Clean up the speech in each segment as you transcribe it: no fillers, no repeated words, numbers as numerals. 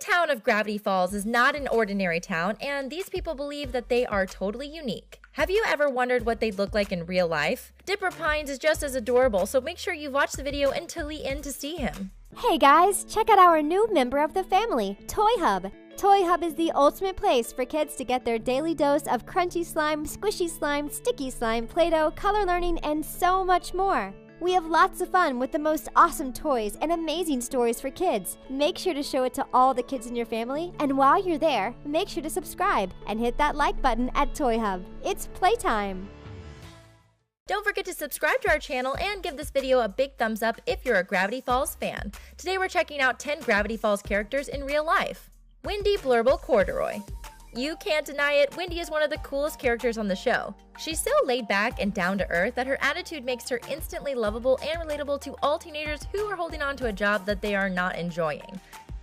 town of Gravity Falls is not an ordinary town, and these people believe that they are totally unique. Have you ever wondered what they'd look like in real life? Dipper Pines is just as adorable, so make sure you watch the video until the end to see him. Hey guys, check out our new member of the family, Toy Hub. Toy Hub is the ultimate place for kids to get their daily dose of crunchy slime, squishy slime, sticky slime, Play-Doh, color learning, and so much more. We have lots of fun with the most awesome toys and amazing stories for kids. Make sure to show it to all the kids in your family, and while you're there, make sure to subscribe and hit that like button at Toy Hub. It's playtime! Don't forget to subscribe to our channel and give this video a big thumbs up if you're a Gravity Falls fan. Today we're checking out 10 Gravity Falls characters in real life. Wendy Blurble Corduroy. You can't deny it, Wendy is one of the coolest characters on the show. She's so laid back and down to earth that her attitude makes her instantly lovable and relatable to all teenagers who are holding on to a job that they are not enjoying.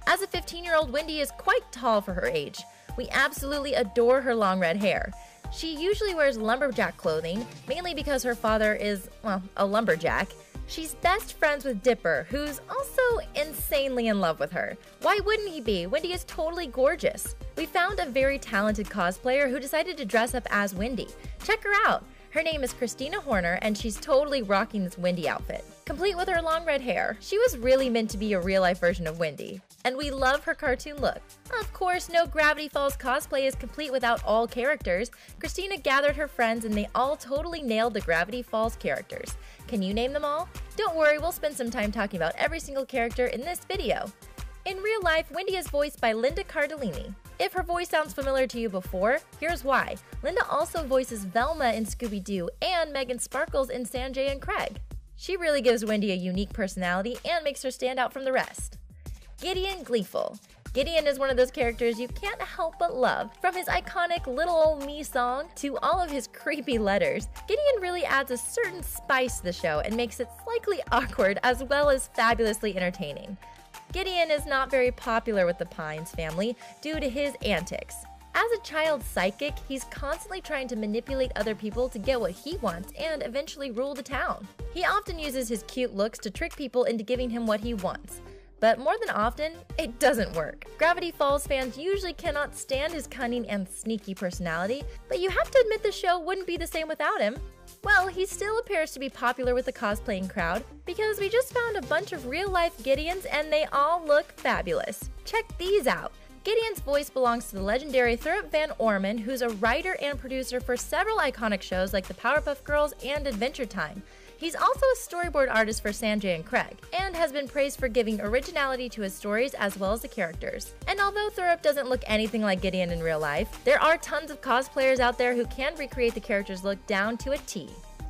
As a 15-year-old, Wendy is quite tall for her age. We absolutely adore her long red hair. She usually wears lumberjack clothing, mainly because her father is, well, a lumberjack. She's best friends with Dipper, who's also insanely in love with her. Why wouldn't he be? Wendy is totally gorgeous. We found a very talented cosplayer who decided to dress up as Wendy. Check her out. Her name is Christina Horner, and she's totally rocking this Wendy outfit, complete with her long red hair. She was really meant to be a real-life version of Wendy, and we love her cartoon look. Of course, no Gravity Falls cosplay is complete without all characters. Christina gathered her friends, and they all totally nailed the Gravity Falls characters. Can you name them all? Don't worry, we'll spend some time talking about every single character in this video. In real life, Wendy is voiced by Linda Cardellini. If her voice sounds familiar to you before, here's why. Linda also voices Velma in Scooby-Doo and Megan Sparkles in Sanjay and Craig. She really gives Wendy a unique personality and makes her stand out from the rest. Gideon Gleeful. Gideon is one of those characters you can't help but love. From his iconic Little Ol' Me song to all of his creepy letters, Gideon really adds a certain spice to the show and makes it slightly awkward as well as fabulously entertaining. Gideon is not very popular with the Pines family due to his antics. As a child psychic, he's constantly trying to manipulate other people to get what he wants and eventually rule the town. He often uses his cute looks to trick people into giving him what he wants. But more than often, it doesn't work. Gravity Falls fans usually cannot stand his cunning and sneaky personality, but you have to admit the show wouldn't be the same without him. Well, he still appears to be popular with the cosplaying crowd because we just found a bunch of real-life Gideons and they all look fabulous. Check these out. Gideon's voice belongs to the legendary Thurip Van Orman, who's a writer and producer for several iconic shows like the Powerpuff Girls and Adventure Time. He's also a storyboard artist for Sanjay and Craig, and has been praised for giving originality to his stories as well as the characters. And although Thurip doesn't look anything like Gideon in real life, there are tons of cosplayers out there who can recreate the character's look down to a T.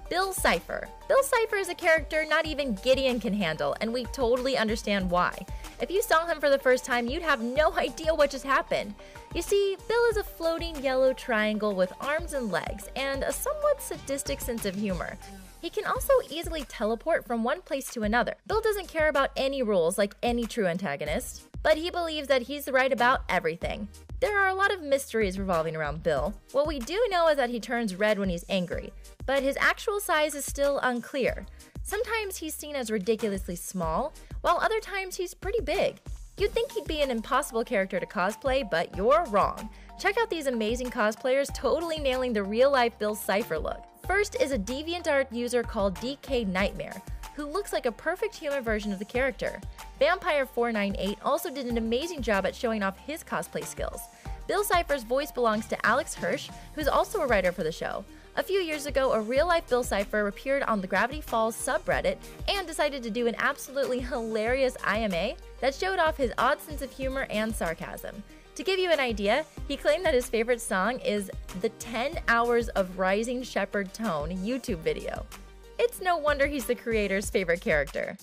Bill Cipher. Bill Cipher is a character not even Gideon can handle, and we totally understand why. If you saw him for the first time, you'd have no idea what just happened. You see, Bill is a floating yellow triangle with arms and legs, and a somewhat sadistic sense of humor. He can also easily teleport from one place to another. Bill doesn't care about any rules like any true antagonist, but he believes that he's right about everything. There are a lot of mysteries revolving around Bill. What we do know is that he turns red when he's angry, but his actual size is still unclear. Sometimes he's seen as ridiculously small, while other times he's pretty big. You'd think he'd be an impossible character to cosplay, but you're wrong. Check out these amazing cosplayers totally nailing the real-life Bill Cipher look. First is a DeviantArt user called DK Nightmare, who looks like a perfect human version of the character. Vampire498 also did an amazing job at showing off his cosplay skills. Bill Cipher's voice belongs to Alex Hirsch, who's also a writer for the show. A few years ago, a real-life Bill Cipher appeared on the Gravity Falls subreddit and decided to do an absolutely hilarious IMA that showed off his odd sense of humor and sarcasm. To give you an idea, he claimed that his favorite song is the 10 Hours of Rising Shepherd Tone YouTube video. It's no wonder he's the creator's favorite character.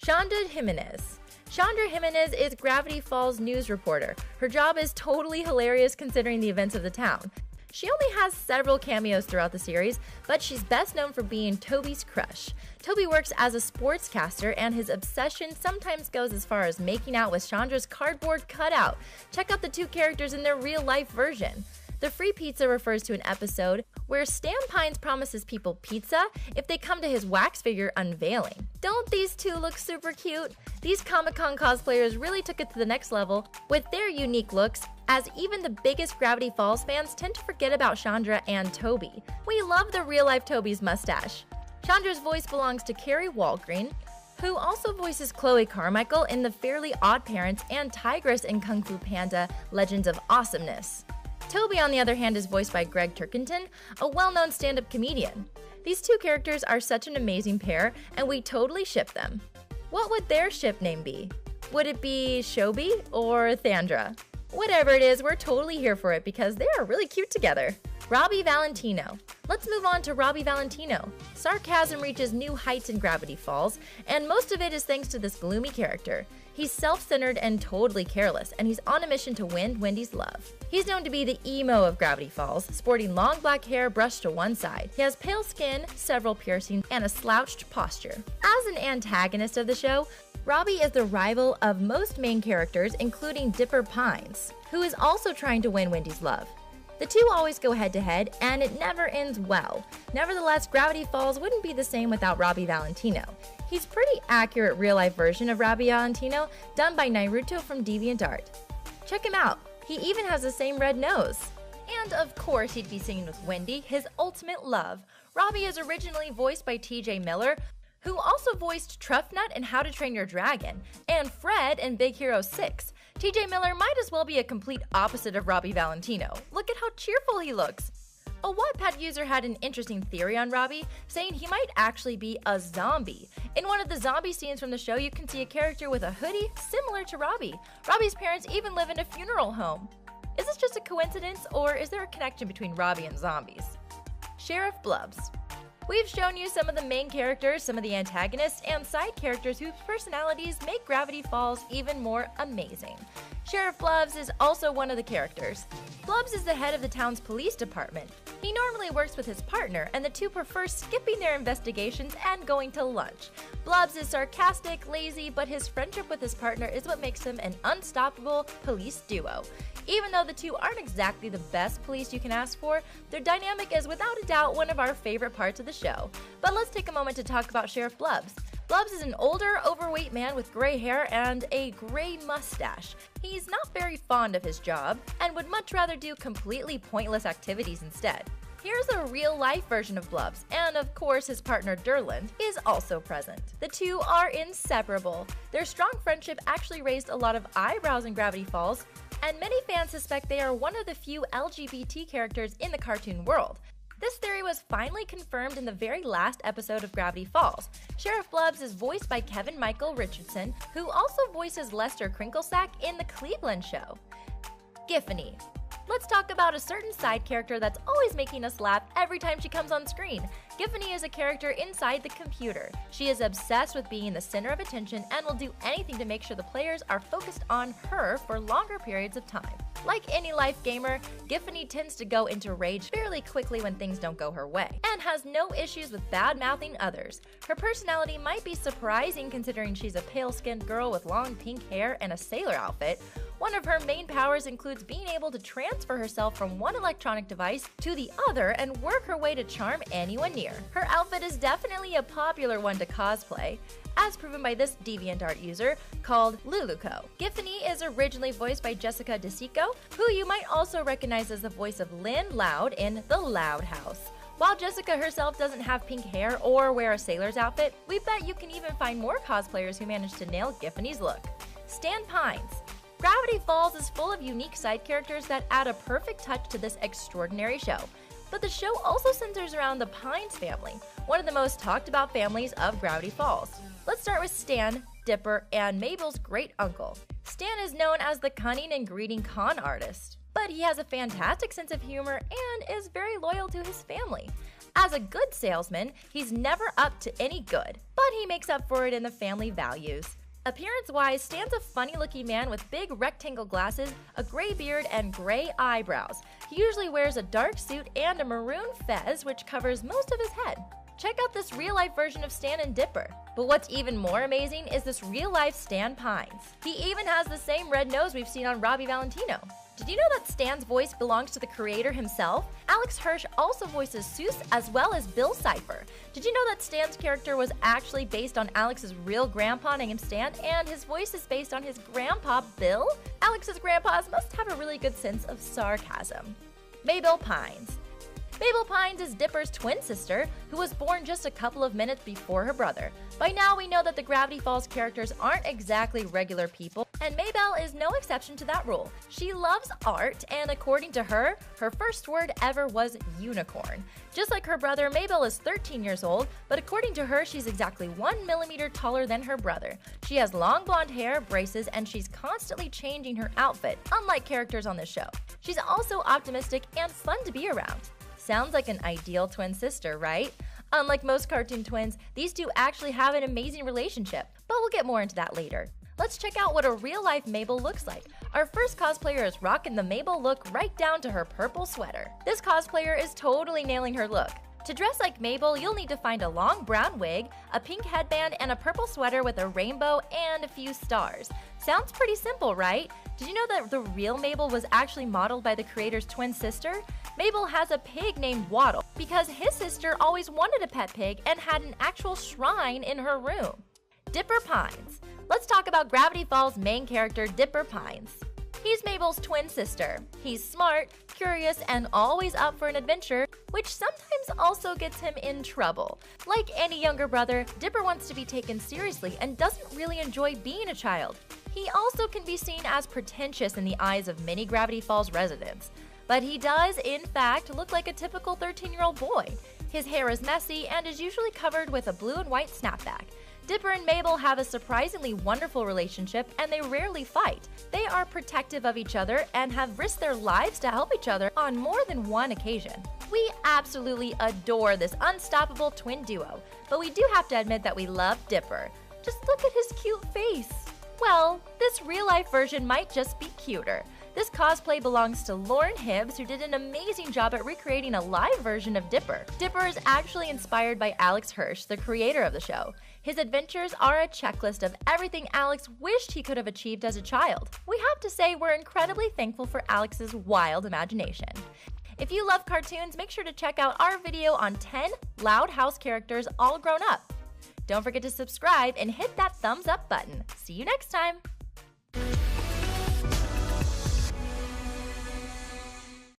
Chandra Jimenez. Chandra Jimenez is Gravity Falls news reporter. Her job is totally hilarious considering the events of the town. She only has several cameos throughout the series, but she's best known for being Toby's crush. Toby works as a sportscaster, and his obsession sometimes goes as far as making out with Chandra's cardboard cutout. Check out the two characters in their real-life version. The free pizza refers to an episode where Stan Pines promises people pizza if they come to his wax figure unveiling. Don't these two look super cute? These Comic-Con cosplayers really took it to the next level with their unique looks, as even the biggest Gravity Falls fans tend to forget about Chandra and Toby. We love the real-life Toby's mustache. Chandra's voice belongs to Carrie Walgreen, who also voices Chloe Carmichael in The Fairly Odd Parents and Tigress in Kung Fu Panda: Legends of Awesomeness. Toby, on the other hand, is voiced by Greg Turkington, a well-known stand-up comedian. These two characters are such an amazing pair, and we totally ship them. What would their ship name be? Would it be Shobi or Thandra? Whatever it is, we're totally here for it because they are really cute together. Robbie Valentino. Let's move on to Robbie Valentino. Sarcasm reaches new heights in Gravity Falls, and most of it is thanks to this gloomy character. He's self-centered and totally careless, and he's on a mission to win Wendy's love. He's known to be the emo of Gravity Falls, sporting long black hair brushed to one side. He has pale skin, several piercings, and a slouched posture. As an antagonist of the show, Robbie is the rival of most main characters, including Dipper Pines, who is also trying to win Wendy's love. The two always go head-to-head, and it never ends well. Nevertheless, Gravity Falls wouldn't be the same without Robbie Valentino. He's a pretty accurate real-life version of Robbie Valentino, done by Naruto from DeviantArt. Check him out. He even has the same red nose. And of course, he'd be singing with Wendy, his ultimate love. Robbie is originally voiced by TJ Miller, who also voiced Truffnut in How to Train Your Dragon, and Fred in Big Hero 6. TJ Miller might as well be a complete opposite of Robbie Valentino. Look at how cheerful he looks. A Wattpad user had an interesting theory on Robbie, saying he might actually be a zombie. In one of the zombie scenes from the show, you can see a character with a hoodie similar to Robbie. Robbie's parents even live in a funeral home. Is this just a coincidence, or is there a connection between Robbie and zombies? Sheriff Blubbs. We've shown you some of the main characters, some of the antagonists, and side characters whose personalities make Gravity Falls even more amazing. Sheriff Blubbs is also one of the characters. Blubbs is the head of the town's police department. He normally works with his partner, and the two prefer skipping their investigations and going to lunch. Blubbs is sarcastic, lazy, but his friendship with his partner is what makes him an unstoppable police duo. Even though the two aren't exactly the best police you can ask for, their dynamic is without a doubt one of our favorite parts of the show. But let's take a moment to talk about Sheriff Blubbs. Blubbs is an older, overweight man with gray hair and a gray mustache. He's not very fond of his job and would much rather do completely pointless activities instead. Here's a real-life version of Blubbs, and of course his partner Durland is also present. The two are inseparable. Their strong friendship actually raised a lot of eyebrows in Gravity Falls, and many fans suspect they are one of the few LGBT characters in the cartoon world. This theory was finally confirmed in the very last episode of Gravity Falls. Sheriff Blubbs is voiced by Kevin Michael Richardson, who also voices Lester Crinklesack in The Cleveland Show. Giffany. Let's talk about a certain side character that's always making us laugh every time she comes on screen. Giffany is a character inside the computer. She is obsessed with being the center of attention and will do anything to make sure the players are focused on her for longer periods of time. Like any life gamer, Giffany tends to go into rage fairly quickly when things don't go her way, and has no issues with bad-mouthing others. Her personality might be surprising considering she's a pale-skinned girl with long pink hair and a sailor outfit. One of her main powers includes being able to transfer herself from one electronic device to the other and work her way to charm anyone near. Her outfit is definitely a popular one to cosplay, as proven by this DeviantArt user called Luluco. Giffany is originally voiced by Jessica DeSico, who you might also recognize as the voice of Lynn Loud in The Loud House. While Jessica herself doesn't have pink hair or wear a sailor's outfit, we bet you can even find more cosplayers who manage to nail Giffany's look. Stan Pines. Gravity Falls is full of unique side characters that add a perfect touch to this extraordinary show. But the show also centers around the Pines family, one of the most talked about families of Gravity Falls. Let's start with Stan, Dipper, and Mabel's great uncle. Stan is known as the cunning and greedy con artist, but he has a fantastic sense of humor and is very loyal to his family. As a good salesman, he's never up to any good, but he makes up for it in the family values. Appearance-wise, Stan's a funny-looking man with big rectangle glasses, a gray beard, and gray eyebrows. He usually wears a dark suit and a maroon fez, which covers most of his head. Check out this real-life version of Stan and Dipper. But what's even more amazing is this real-life Stan Pines. He even has the same red nose we've seen on Robbie Valentino. Did you know that Stan's voice belongs to the creator himself? Alex Hirsch also voices Seuss as well as Bill Cipher. Did you know that Stan's character was actually based on Alex's real grandpa named Stan, and his voice is based on his grandpa, Bill? Alex's grandpas must have a really good sense of sarcasm. Mabel Pines. Mabel Pines is Dipper's twin sister, who was born just a couple of minutes before her brother. By now, we know that the Gravity Falls characters aren't exactly regular people, and Mabel is no exception to that rule. She loves art, and according to her, her first word ever was unicorn. Just like her brother, Mabel is 13 years old, but according to her, she's exactly 1 millimeter taller than her brother. She has long blonde hair, braces, and she's constantly changing her outfit, unlike characters on this show. She's also optimistic and fun to be around. Sounds like an ideal twin sister, right? Unlike most cartoon twins, these two actually have an amazing relationship, but we'll get more into that later. Let's check out what a real-life Mabel looks like. Our first cosplayer is rocking the Mabel look right down to her purple sweater. This cosplayer is totally nailing her look. To dress like Mabel, you'll need to find a long brown wig, a pink headband, and a purple sweater with a rainbow and a few stars. Sounds pretty simple, right? Did you know that the real Mabel was actually modeled by the creator's twin sister? Mabel has a pig named Waddle because his sister always wanted a pet pig and had an actual shrine in her room. Dipper Pines. Let's talk about Gravity Falls' main character, Dipper Pines. He's Mabel's twin sister. He's smart, curious, and always up for an adventure, which sometimes also gets him in trouble. Like any younger brother, Dipper wants to be taken seriously and doesn't really enjoy being a child. He also can be seen as pretentious in the eyes of many Gravity Falls residents. But he does, in fact, look like a typical 13-year-old boy. His hair is messy and is usually covered with a blue and white snapback. Dipper and Mabel have a surprisingly wonderful relationship, and they rarely fight. They are protective of each other and have risked their lives to help each other on more than one occasion. We absolutely adore this unstoppable twin duo, but we do have to admit that we love Dipper. Just look at his cute face. Well, this real-life version might just be cuter. This cosplay belongs to Lauren Hibbs, who did an amazing job at recreating a live version of Dipper. Dipper is actually inspired by Alex Hirsch, the creator of the show. His adventures are a checklist of everything Alex wished he could have achieved as a child. We have to say we're incredibly thankful for Alex's wild imagination. If you love cartoons, make sure to check out our video on 10 Loud House characters all grown up. Don't forget to subscribe and hit that thumbs up button. See you next time!